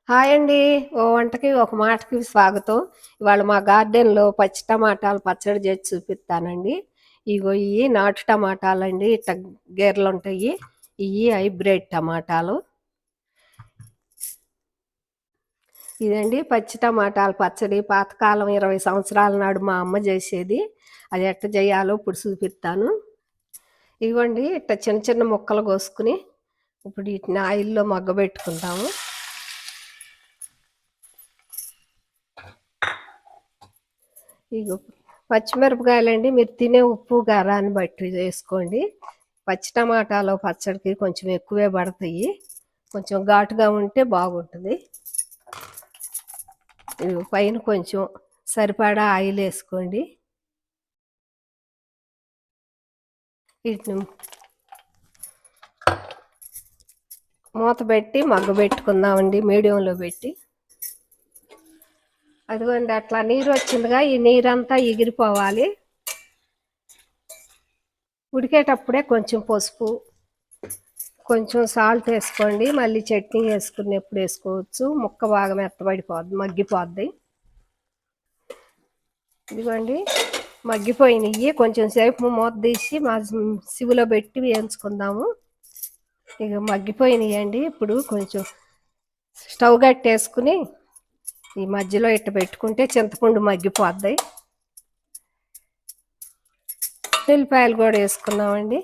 Hi అండి. ఓ వంటకి, ఒక మాటకి స్వాగతం. ఇవాళ మా గార్డెన్‌లో పచ్చి టమాటాలు పచ్చడి చేసి చూపిస్తానండి. ఇగో ఇయి నాటు టమాటాలండి. ఇట్ట గెర్లుంటాయి. ఇయి హైబ్రిడ్ టమాటాలు. ఇదండి పచ్చి టమాటాల పచ్చడి. పాతకాలం 20 సంవత్సరాల నాడు మా అమ్మ చేసేది. అది ఎట్ట చేయాలో ఇప్పుడు చూపిస్తాను. ఇగోండి ఇట్ట చిన్న చిన్న ముక్కలు కోసుకొని, ఇప్పుడు వీటిని ఆయిల్‌లో మగ్గబెట్టుకుందాము. ఇగో పచ్చిమిరపకాయలండి, మీరు తినే ఉప్పు కారాన్ని బట్టి వేసుకోండి. పచ్చి టమాటాలు పచ్చడికి కొంచెం ఎక్కువే పడతాయి. కొంచెం ఘాటుగా ఉంటే బాగుంటుంది. ఇగో పైన కొంచెం సరిపడా ఆయిల్ వేసుకోండి. వీటిని మూత పెట్టి మగ్గబెట్టుకుందామండి, మీడియంలో పెట్టి. అదిగోండి అట్లా నీరు వచ్చిందిగా, ఈ నీరంతా ఎగిరిపోవాలి. ఉడికేటప్పుడే కొంచెం పసుపు, కొంచెం సాల్ట్ వేసుకోండి. మళ్ళీ చట్నీ వేసుకునేప్పుడు వేసుకోవచ్చు. ముక్క బాగా మెత్తబడిపోద్ది, మగ్గిపోద్ది. ఇదిగోండి మగ్గిపోయినవి. కొంచెం సేపు మూత తీసి సివులో పెట్టి వేయించుకుందాము. ఇక మగ్గిపోయినాయండి. ఇప్పుడు కొంచెం స్టవ్ కట్టేసుకుని ఈ మధ్యలో ఇట్ట పెట్టుకుంటే చింతపండు మగ్గిపోద్ది. ఉల్లిపాయలు కూడా వేసుకున్నామండి.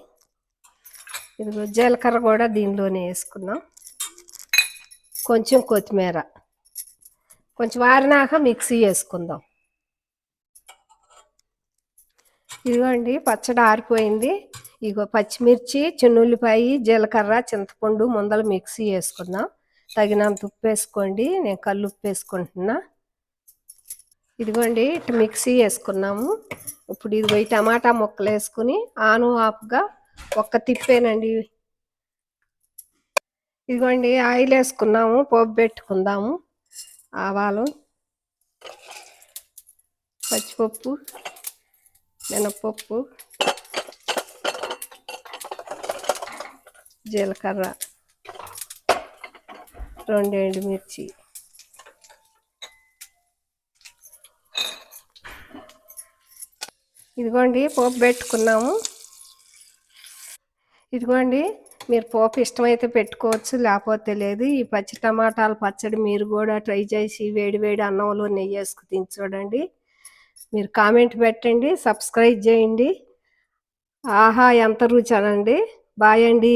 ఇదిగో జీలకర్ర కూడా దీనిలోనే వేసుకున్నాం. కొంచెం కొత్తిమీర, కొంచెం ఆరినాక మిక్సీ వేసుకుందాం. ఇదిగోండి పచ్చడి ఆరిపోయింది. ఇగో పచ్చిమిర్చి, చిన్నుల్లిపాయ, జీలకర్ర, చింతపండు ముందలు మిక్సీ వేసుకుందాం. తగినంత ఉప్పు వేసుకోండి. నేను కల్లు ఉప్పు వేసుకుంటున్నా. ఇదిగోండి ఇట్లా మిక్సీ వేసుకున్నాము. ఇప్పుడు ఇదిగో ఈ టమాటా ముక్కలు వేసుకుని ఆను ఆపుగా ఒక్క తిప్పేనండి. ఇదిగోండి ఆయిల్ వేసుకున్నాము, పోపు పెట్టుకుందాము. ఆవాలు, పచ్చిపప్పు, మినపప్పు, జీలకర్ర, 2 ఎండుమిర్చి, ఇదిగోండి పోపు పెట్టుకున్నాము. ఇదిగోండి మీరు పోపు ఇష్టమైతే పెట్టుకోవచ్చు, లేకపోతే లేదు. ఈ పచ్చి టమాటాల పచ్చడి మీరు కూడా ట్రై చేసి వేడి వేడి అన్నంలో నెయ్యి వేసుకు తిని చూడండి. మీరు కామెంట్ పెట్టండి, సబ్స్క్రైబ్ చేయండి. ఆహా ఎంత రుచి అనండి. బాయ్ అండి.